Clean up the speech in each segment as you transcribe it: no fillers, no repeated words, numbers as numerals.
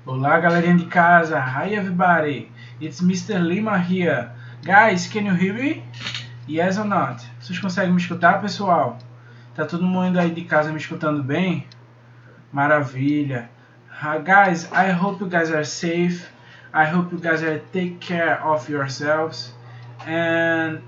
Olá, galerinha de casa. Hi, everybody. It's Mr. Lima here. Guys, can you hear me? Yes or not? Vocês conseguem me escutar, pessoal? Tá todo mundo aí de casa me escutando bem? Maravilha. Guys, I hope you guys are safe. I hope you guys are take care of yourselves and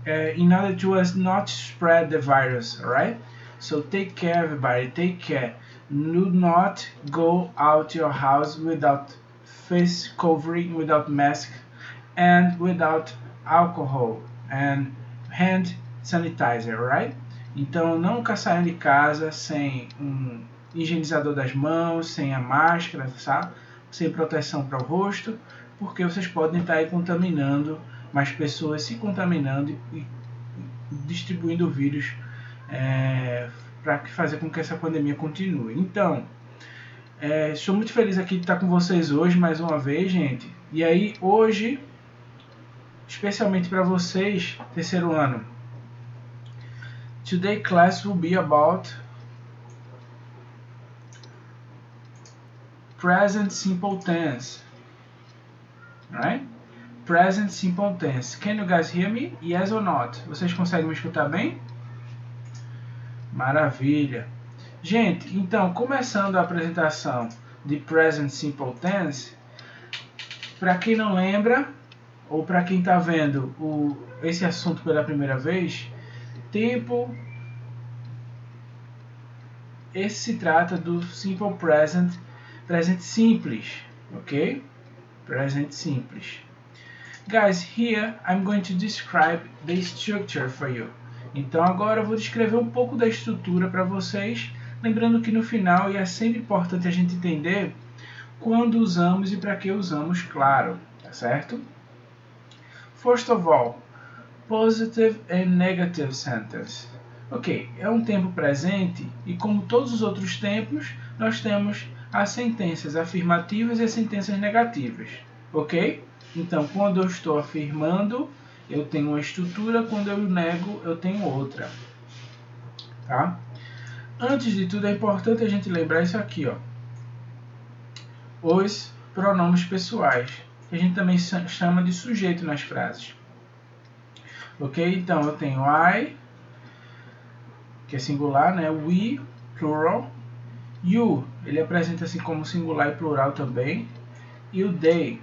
in order to us not spread the virus, alright? So take care, everybody. Take care. Do not go out your house without face covering, without mask, and without alcohol and hand sanitizer, right? Então nunca saiam de casa sem um higienizador das mãos, sem a máscara, sabe? Sem proteção para o rosto, porque vocês podem estar aí contaminando mais pessoas, se contaminando e distribuindo o vírus para fazer com que essa pandemia continue. Então, estou muito feliz aqui de estar com vocês hoje mais uma vez, gente. E aí, hoje, especialmente para vocês, terceiro ano, today class will be about present simple tense, right? Present simple tense. Can you guys hear me? Yes or not? Vocês conseguem me escutar bem? Maravilha. Gente, então, começando a apresentação de Present Simple Tense, para quem não lembra, ou para quem está vendo esse assunto pela primeira vez, tempo, esse se trata do Simple Present, presente simples, ok? Presente simples. Guys, here I'm going to describe the structure for you. Então agora eu vou descrever um pouco da estrutura para vocês, lembrando que no final é sempre importante a gente entender quando usamos e para que usamos, claro, tá certo? First of all, positive and negative sentence. Ok, é um tempo presente e como todos os outros tempos, nós temos as sentenças afirmativas e as sentenças negativas, ok? Então, quando eu estou afirmando, eu tenho uma estrutura, quando eu nego, eu tenho outra. Tá? Antes de tudo, é importante a gente lembrar isso aqui, ó. Os pronomes pessoais, que a gente também chama de sujeito nas frases. Ok? Então, eu tenho I, que é singular, né? We, plural. You, ele apresenta-se como singular e plural também. E o they.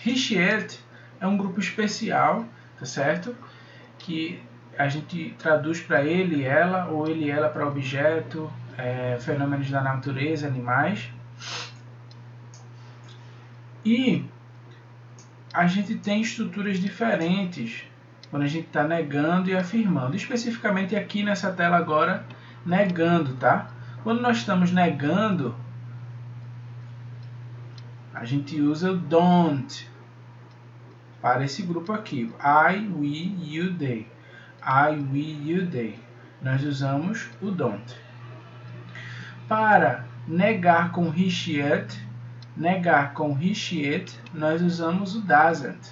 He, she, it é um grupo especial, tá certo? Que a gente traduz para ele, ela, ou ele, ela para objeto, fenômenos da natureza, animais. E a gente tem estruturas diferentes quando a gente está negando e afirmando. Especificamente aqui nessa tela agora, negando, tá? Quando nós estamos negando, a gente usa o don't para esse grupo aqui. I, we, you, they. I, we, you, they. Nós usamos o don't. Para negar com he, she, it, nós usamos o doesn't.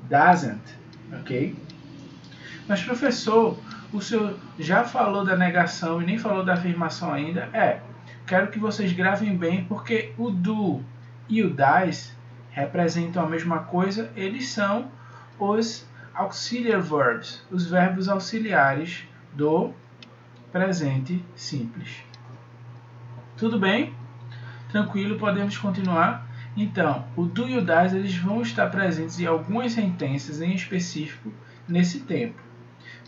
Doesn't, ok? Mas professor, o senhor já falou da negação e nem falou da afirmação ainda? Quero que vocês gravem bem porque o do e o das representam a mesma coisa, eles são os auxiliary verbs, os verbos auxiliares do presente simples. Tudo bem? Tranquilo, podemos continuar? Então, o do e o das eles vão estar presentes em algumas sentenças em específico nesse tempo,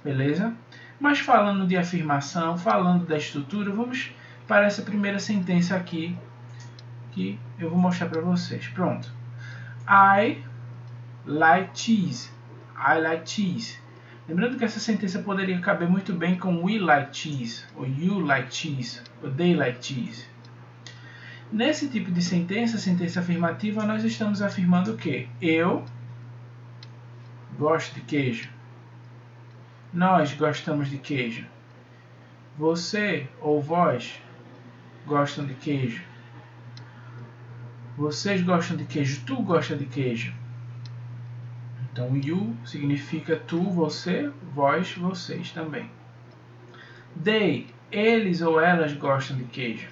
beleza? Mas falando de afirmação, falando da estrutura, vamos para essa primeira sentença aqui, que eu vou mostrar para vocês. Pronto. I like cheese. I like cheese. Lembrando que essa sentença poderia caber muito bem com we like cheese, ou you like cheese, ou they like cheese. Nesse tipo de sentença afirmativa, nós estamos afirmando o quê? Eu gosto de queijo. Nós gostamos de queijo. Você ou vós gostam de queijo. Vocês gostam de queijo. Tu gosta de queijo. Então, you significa tu, você, vós, vocês também. They, eles ou elas gostam de queijo.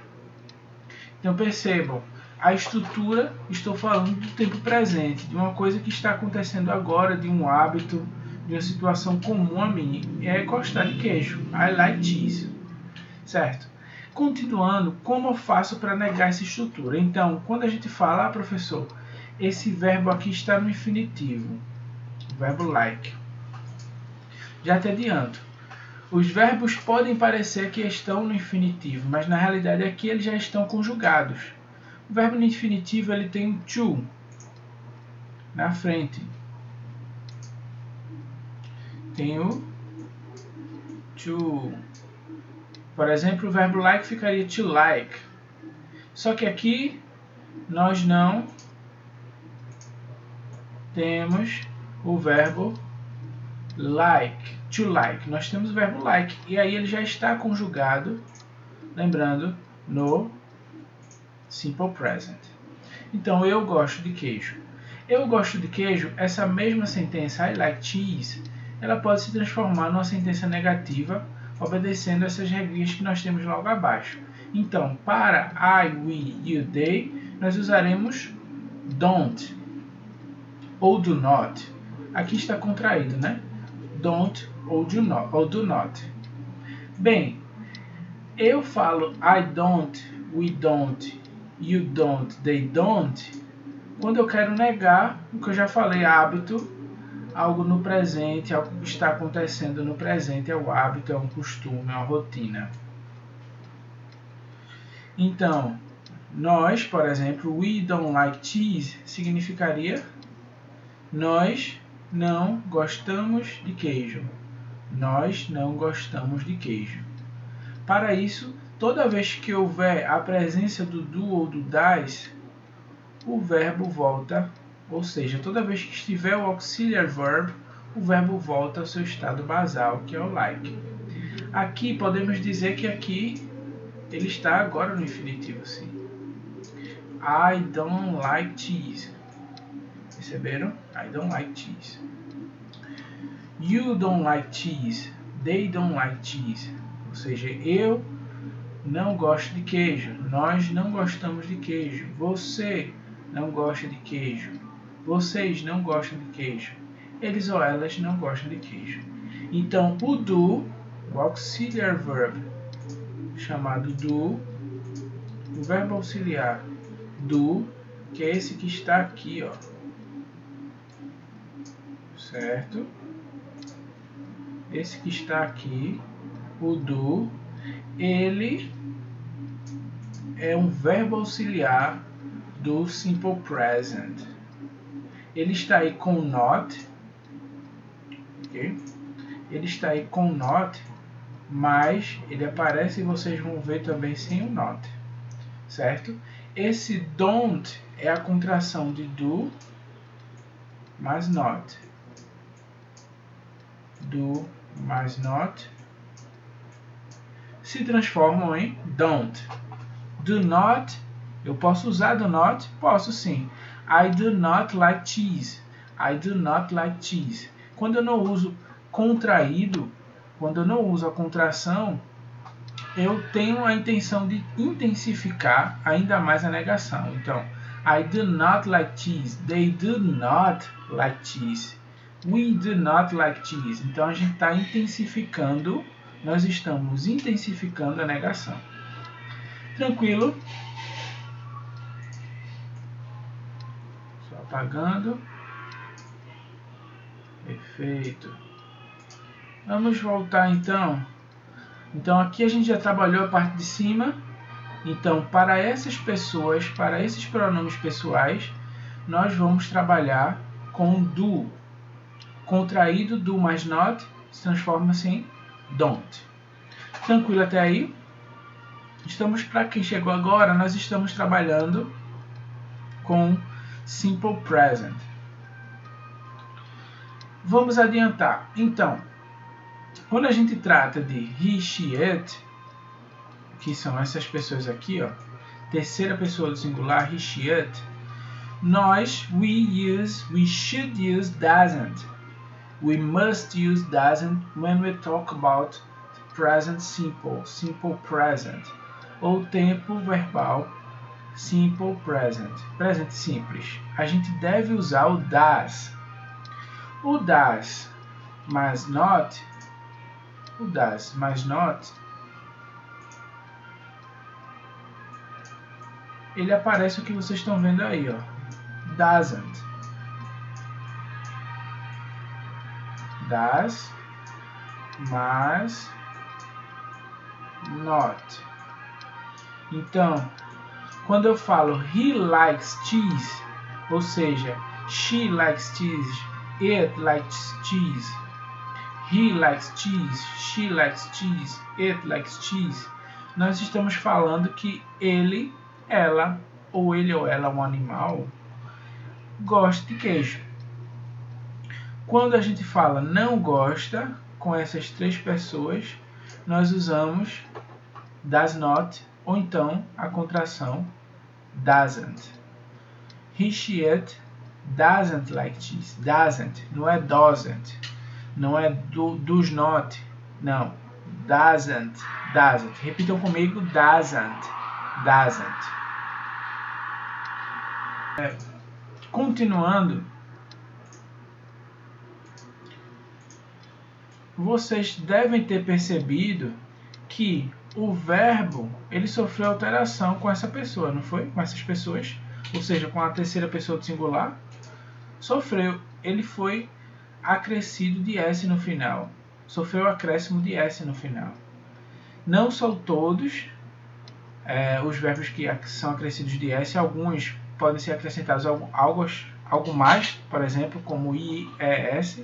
Então percebam, a estrutura, estou falando do tempo presente, de uma coisa que está acontecendo agora, de um hábito, de uma situação comum a mim, é gostar de queijo. I like cheese. Certo? Continuando, como eu faço para negar essa estrutura? Então, quando a gente fala, professor, esse verbo aqui está no infinitivo, o verbo like. Já te adianto, os verbos podem parecer que estão no infinitivo, mas na realidade aqui eles já estão conjugados. O verbo no infinitivo ele tem um to na frente. Tem o to. Por exemplo, o verbo like ficaria to like. Só que aqui nós não temos o verbo like, to like. Nós temos o verbo like e aí ele já está conjugado, lembrando, no simple present. Então, eu gosto de queijo. Eu gosto de queijo, essa mesma sentença, I like cheese, ela pode se transformar numa sentença negativa, obedecendo essas regras que nós temos logo abaixo. Então, para I, we, you, they, nós usaremos don't ou do not. Aqui está contraído, né? Don't ou do not. Bem, eu falo I don't, we don't, you don't, they don't, quando eu quero negar o que eu já falei, hábito, algo no presente, algo que está acontecendo no presente, é o hábito, é um costume, é uma rotina. Então, nós, por exemplo, we don't like cheese, significaria nós não gostamos de queijo. Nós não gostamos de queijo. Para isso, toda vez que houver a presença do do ou do das, o verbo volta, ou seja, toda vez que estiver o auxiliary verb, o verbo volta ao seu estado basal, que é o like. Aqui podemos dizer que aqui ele está agora no infinitivo, sim. I don't like cheese. Perceberam? I don't like cheese. You don't like cheese. They don't like cheese. Ou seja, eu não gosto de queijo. Nós não gostamos de queijo. Você não gosta de queijo. Vocês não gostam de queijo. Eles ou elas não gostam de queijo. Então, o do, o auxiliary verb chamado do, o verbo auxiliar do, que é esse que está aqui, ó. Certo? Esse que está aqui, o do, ele é um verbo auxiliar do simple present. Ele está aí com not, ok? Ele está aí com not, mas ele aparece e vocês vão ver também sem o not, certo? Esse don't é a contração de do mais not. Do mais not se transformam em don't. Do not, eu posso usar do not? Posso sim. I do not like cheese. I do not like cheese. Quando eu não uso contraído, quando eu não uso a contração, eu tenho a intenção de intensificar ainda mais a negação. Então, I do not like cheese. They do not like cheese. We do not like cheese. Então, a gente está intensificando, nós estamos intensificando a negação. Tranquilo? Só apagando. Perfeito. Vamos voltar então. Então, aqui a gente já trabalhou a parte de cima. Então, para essas pessoas, para esses pronomes pessoais, nós vamos trabalhar com do. Contraído, do mais not, se transforma-se em don't. Tranquilo até aí? Estamos, para quem chegou agora, nós estamos trabalhando com simple present. Vamos adiantar. Então, quando a gente trata de he, she, it, que são essas pessoas aqui, ó, terceira pessoa do singular, he, she, it, nós, we should use doesn't. We must use doesn't when we talk about present simple, simple present, ou tempo verbal simple present, presente simples, a gente deve usar o does. O does mais not, ele aparece o que vocês estão vendo aí, ó. Doesn't. Does mais not. Então, quando eu falo he likes cheese, ou seja, she likes cheese, it likes cheese, he likes cheese, she likes cheese, it likes cheese, nós estamos falando que ele, ela, ou ele ou ela, um animal, gosta de queijo. Quando a gente fala não gosta, com essas três pessoas, nós usamos does not, ou então a contração doesn't. He, she, it doesn't like cheese. Doesn't, não é doesn't, não é does not, não. Doesn't. Repitam comigo, doesn't. Continuando, vocês devem ter percebido que o verbo ele sofreu alteração com essa pessoa, não foi? Com essas pessoas, ou seja, com a terceira pessoa do singular, sofreu. Ele foi acrescido de S no final. Sofreu acréscimo de S no final. Não são todos os verbos que são acrescidos de S, alguns podem ser acrescentados algo mais, por exemplo, como IES,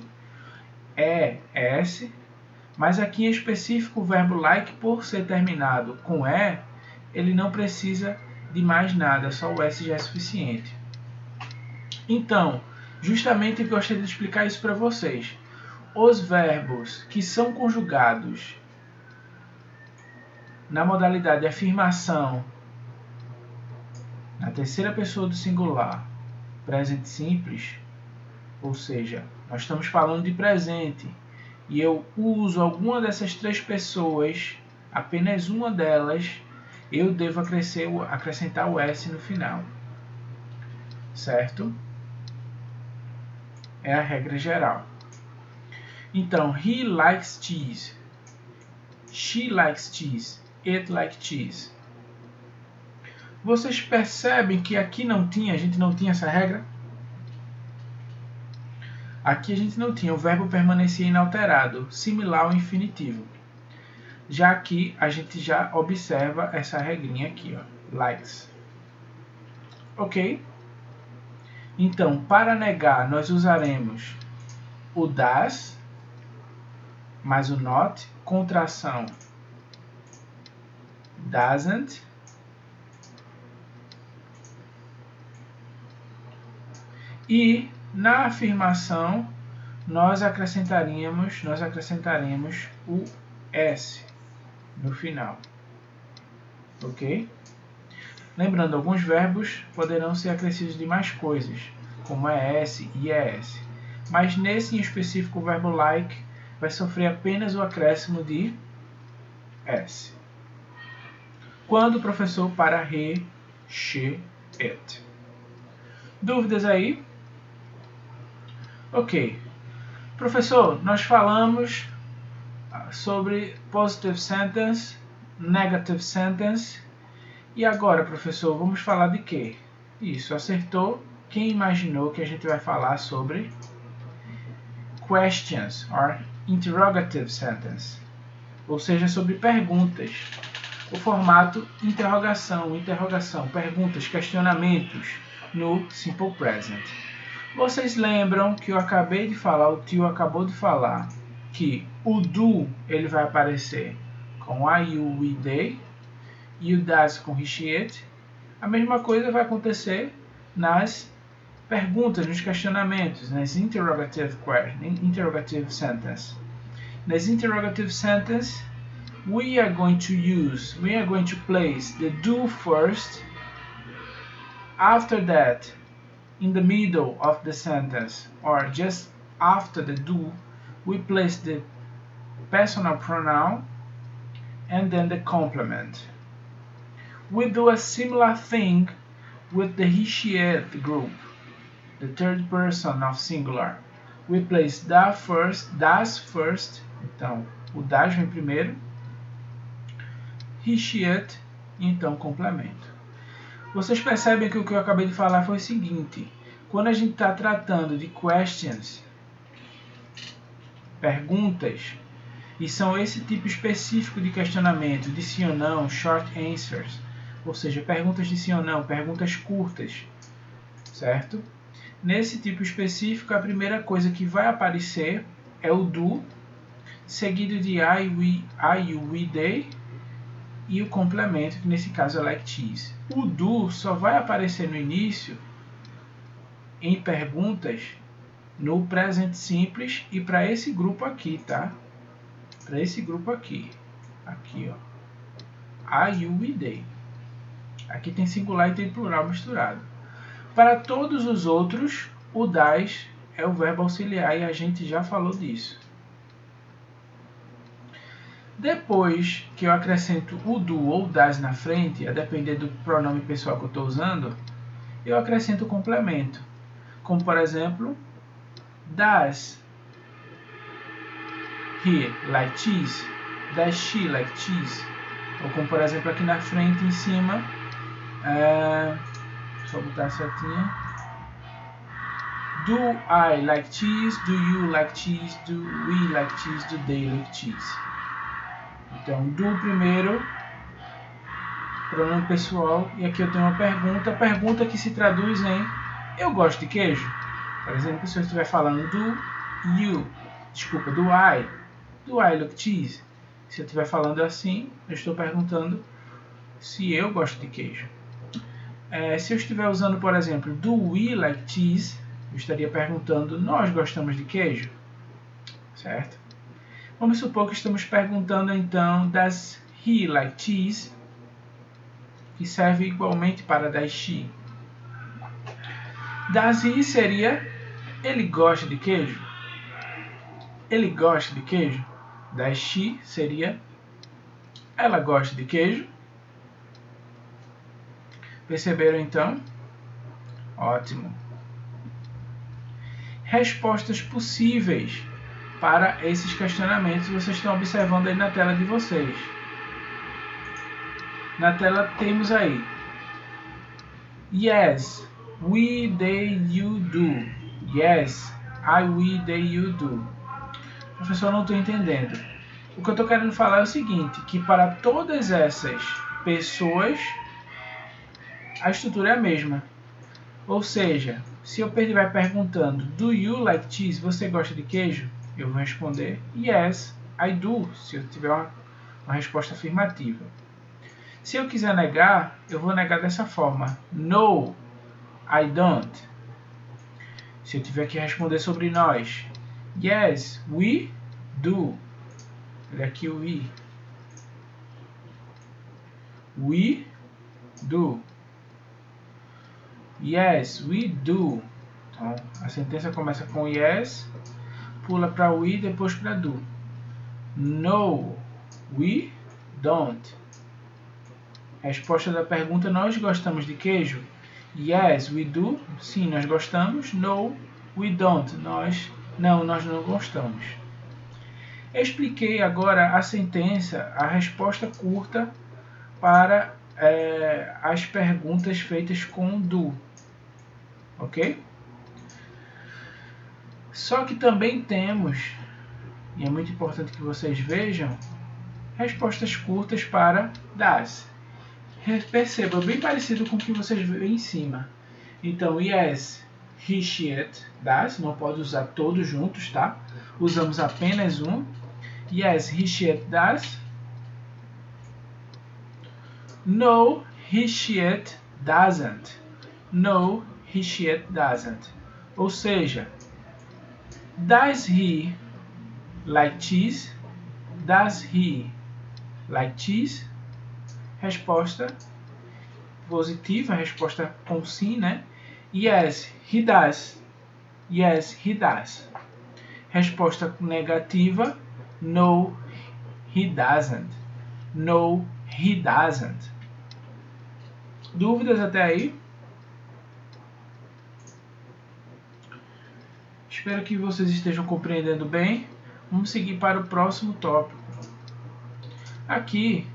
ES, mas aqui em específico o verbo like, por ser terminado com E, ele não precisa de mais nada, só o S já é suficiente. Então, justamente eu gostaria de explicar isso para vocês. Os verbos que são conjugados na modalidade de afirmação, na terceira pessoa do singular, presente simples, ou seja, nós estamos falando de presente, e eu uso alguma dessas três pessoas, apenas uma delas, eu devo acrescentar o S no final. Certo? É a regra geral. Então, he likes cheese. She likes cheese. It likes cheese. Vocês percebem que aqui a gente não tinha essa regra? Aqui a gente não tinha, o verbo permanecia inalterado, similar ao infinitivo. Já aqui a gente já observa essa regrinha aqui, ó, likes. Ok? Então, para negar, nós usaremos o does mais o not, contração doesn't, e na afirmação nós acrescentaremos o S no final. Ok? Lembrando, alguns verbos poderão ser acrescidos de mais coisas, como ES e ES. Mas nesse em específico, o verbo like vai sofrer apenas o acréscimo de S. Quando o professor para he, she, it. Dúvidas aí? Ok. Professor, nós falamos sobre positive sentence, negative sentence. E agora, professor, vamos falar de quê? Isso, acertou. Quem imaginou que a gente vai falar sobre questions or interrogative sentence, ou seja, sobre perguntas. O formato interrogação, perguntas, questionamentos no Simple Present. Vocês lembram que eu acabei de falar, o tio acabou de falar, que o do ele vai aparecer com I, you, we, they, e o does com he, she, it. A mesma coisa vai acontecer nas perguntas, nos questionamentos, nas interrogative sentence. Nas interrogative sentence, we are going to place the do first. After that, in the middle of the sentence, or just after the do, we place the personal pronoun and then the complement. We do a similar thing with the he/she/it group, the third person of singular, we place das first, então o das vem primeiro, he/she/it, então complemento. Vocês percebem que o que eu acabei de falar foi o seguinte: quando a gente está tratando de questions, perguntas, e são esse tipo específico de questionamento, de sim ou não, short answers, ou seja, perguntas de sim ou não, perguntas curtas, certo? Nesse tipo específico, a primeira coisa que vai aparecer é o do, seguido de I, you, we, they, e o complemento, que nesse caso é like cheese. O do só vai aparecer no início em perguntas no presente simples e para esse grupo aqui, tá? Para esse grupo aqui. Aqui, ó. I, you, we, they. Aqui tem singular e tem plural misturado. Para todos os outros, o das é o verbo auxiliar e a gente já falou disso. Depois que eu acrescento o do ou das na frente, a depender do pronome pessoal que eu estou usando, eu acrescento o complemento. Como, por exemplo, does he like cheese? Does she like cheese? Ou como, por exemplo, aqui na frente, em cima, deixa eu botar a setinha. Do I like cheese? Do you like cheese? Do we like cheese? Do they like cheese? Então, do primeiro, pronome pessoal, e aqui eu tenho uma pergunta que se traduz em eu gosto de queijo. Por exemplo, se eu estiver falando do I like cheese? Se eu estiver falando assim, eu estou perguntando se eu gosto de queijo. Se eu estiver usando, por exemplo, do we like cheese, eu estaria perguntando nós gostamos de queijo? Certo? Vamos supor que estamos perguntando então does he like cheese? Que serve igualmente para does she. Does he seria ele gosta de queijo? Ele gosta de queijo? Does she seria ela gosta de queijo? Perceberam então? Ótimo. Respostas possíveis para esses questionamentos vocês estão observando aí na tela de vocês. Na tela temos aí yes, we, they, you, do. Yes, I, we, they, you, do. Professor, não estou entendendo. O que eu estou querendo falar é o seguinte, que para todas essas pessoas a estrutura é a mesma. Ou seja, se eu estiver perguntando do you like cheese, você gosta de queijo? Eu vou responder yes, I do, se eu tiver uma resposta afirmativa. Se eu quiser negar, eu vou negar dessa forma. No, I don't. Se eu tiver que responder sobre nós, yes, we do. Olha aqui o we. We do. Yes, we do. Então, a sentença começa com yes, pula para we, depois para do. No, we don't. Resposta da pergunta, nós gostamos de queijo? Yes, we do. Sim, nós gostamos. No, we don't. Nós não gostamos. Eu expliquei agora a sentença, a resposta curta para as perguntas feitas com do. Ok? Só que também temos, e é muito importante que vocês vejam, respostas curtas para das. Perceba, bem parecido com o que vocês veem em cima. Então, yes, he, she, it, das. Não pode usar todos juntos, tá? Usamos apenas um. Yes, he, she, it, does. No, he, she, it, doesn't. No, he, she, it, doesn't. Ou seja, does he like cheese? Does he like cheese? Resposta positiva, resposta com sim, né? Yes, he does. Yes, he does. Resposta negativa, no, he doesn't. No, he doesn't. Dúvidas até aí? Espero que vocês estejam compreendendo bem. Vamos seguir para o próximo tópico. Aqui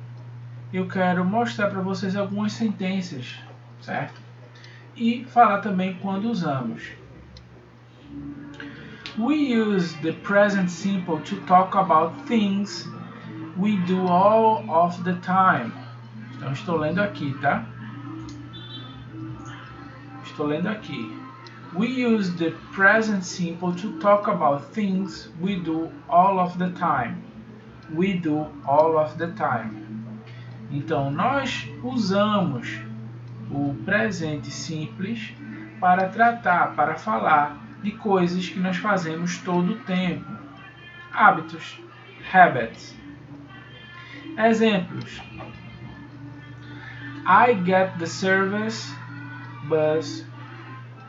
eu quero mostrar para vocês algumas sentenças, certo? E falar também quando usamos. We use the present simple to talk about things we do all of the time. Então estou lendo aqui, tá? Estou lendo aqui. We use the present simple to talk about things we do all of the time. We do all of the time. Então, nós usamos o presente simples para tratar, para falar de coisas que nós fazemos todo o tempo. Hábitos, habits. Exemplos. I get the service bus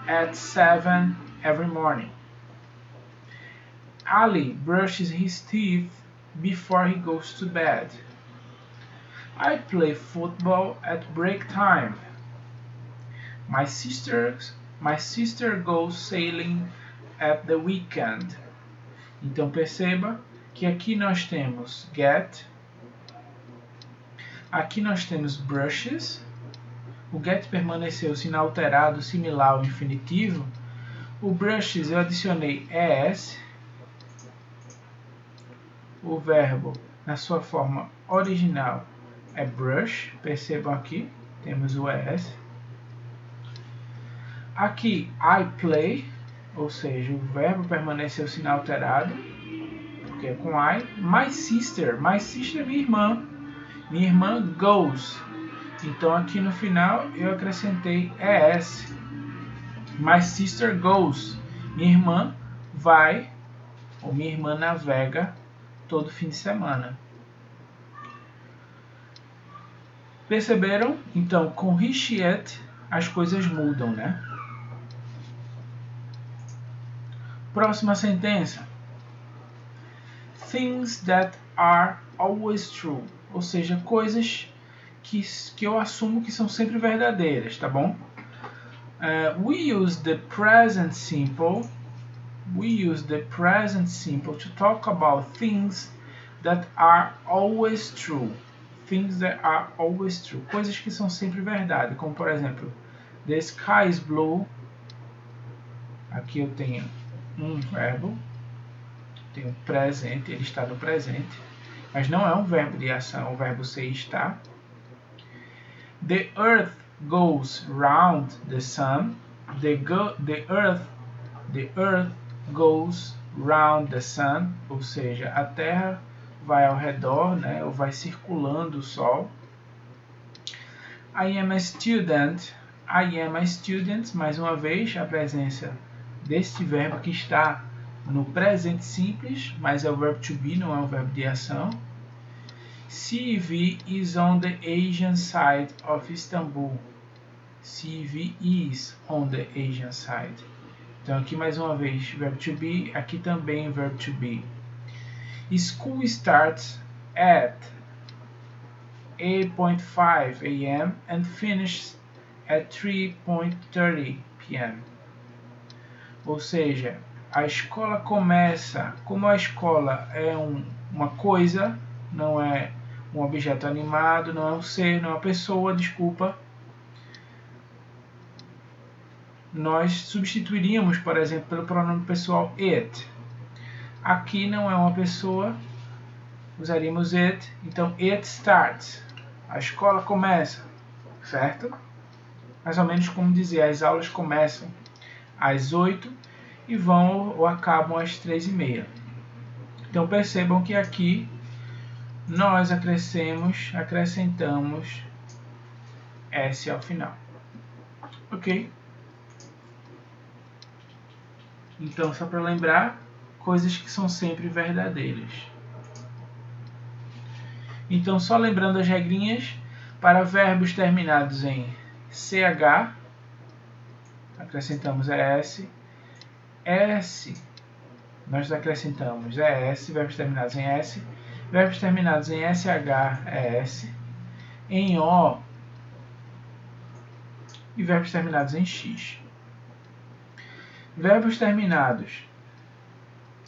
at 7 every morning. Ali brushes his teeth before he goes to bed. I play football at break time. My sister goes sailing at the weekend. Então perceba que aqui nós temos get, aqui nós temos brushes. O get permaneceu inalterado, similar ao infinitivo. O brushes eu adicionei es. O verbo na sua forma original é brush. Percebam aqui, temos o es. Aqui I play, ou seja, o verbo permaneceu inalterado, porque é com I. My sister é minha irmã. Minha irmã goes. Então aqui no final eu acrescentei es. My sister goes. Minha irmã vai, ou minha irmã navega todo fim de semana. Perceberam? Então com he, she, it as coisas mudam, né? Próxima sentença. Things that are always true. Ou seja, coisas que eu assumo que são sempre verdadeiras, tá bom? We use the present simple. We use the present simple to talk about things that are always true. Things that are always true. Coisas que são sempre verdade, como por exemplo, the sky is blue. Aqui eu tenho um verbo, tenho presente, ele está no presente, mas não é um verbo de ação, o verbo ser está. The earth goes round the sun. The earth goes round the sun, ou seja, a Terra vai ao redor, né, ou vai circulando o Sol. I am a student. I am a student, mais uma vez, a presença deste verbo que está no presente simples, mas é o verbo to be, não é um verbo de ação. CV is on the Asian side of Istanbul. CV is on the Asian side. Então aqui mais uma vez, verbo to be, aqui também verbo to be. School starts at 8:05 a.m. and finishes at 3:30 p.m. Ou seja, a escola começa, como a escola é uma coisa, não é um objeto animado, não é um ser, não é uma pessoa, desculpa. Nós substituiríamos, por exemplo, pelo pronome pessoal it. Aqui não é uma pessoa, usaríamos it, então it starts. A escola começa, certo? Mais ou menos como dizer, as aulas começam às 8 e vão ou acabam às 3:30. Então percebam que aqui nós acrescentamos S ao final. Ok? Então, só para lembrar, coisas que são sempre verdadeiras. Então, só lembrando as regrinhas, para verbos terminados em CH, acrescentamos ES. S, nós acrescentamos ES, verbos terminados em S. Verbos terminados em SH, ES. Em O e verbos terminados em X. Verbos terminados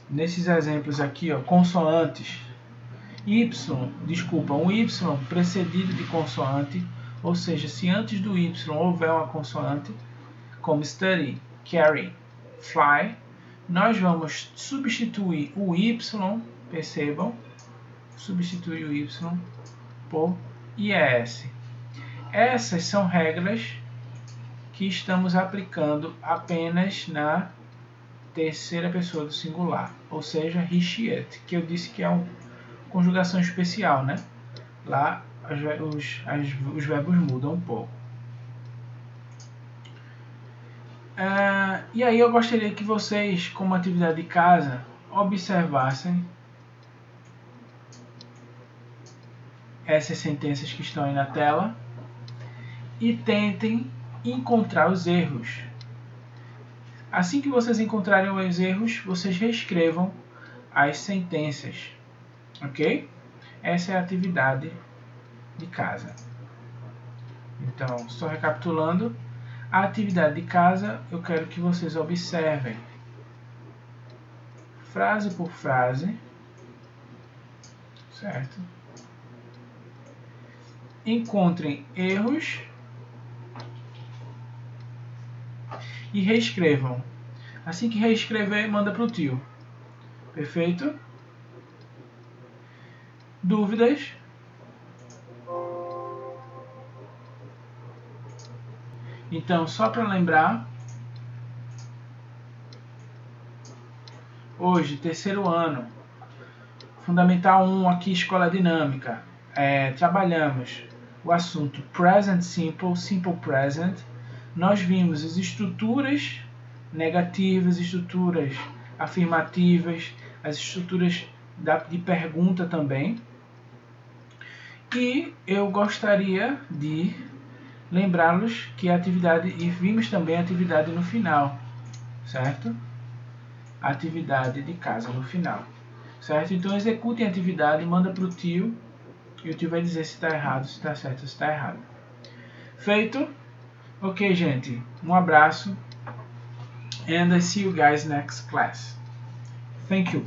nesses exemplos aqui, ó, consoantes, um Y precedido de consoante, ou seja, se antes do Y houver uma consoante, como study, carry, fly, nós vamos substituir o Y, percebam, substituir o Y por IES. Essas são regras que estamos aplicando apenas na terceira pessoa do singular, ou seja, he, she, it, que eu disse que é uma conjugação especial, né? Lá os verbos mudam um pouco. E aí eu gostaria que vocês, como atividade de casa, observassem essas sentenças que estão aí na tela e tentem encontrar os erros. Assim que vocês encontrarem os erros, vocês reescrevam as sentenças, ok? Essa é a atividade de casa. Então, só recapitulando, a atividade de casa eu quero que vocês observem frase por frase, certo? Encontrem erros e reescrevam. Assim que reescrever, manda para o tio. Perfeito? Dúvidas? Então, só para lembrar, hoje, terceiro ano, Fundamental 1 aqui, Escola Dinâmica, trabalhamos o assunto Present Simple, Simple Present. Nós vimos as estruturas negativas, estruturas afirmativas, as estruturas de pergunta também. E eu gostaria de lembrá-los que a atividade, e vimos também a atividade no final, certo? A atividade de casa no final, certo? Então executem a atividade, manda para o tio, e o tio vai dizer se está errado, se está certo, se está errado. Feito? Ok, gente. Um abraço. And I see you guys next class. Thank you.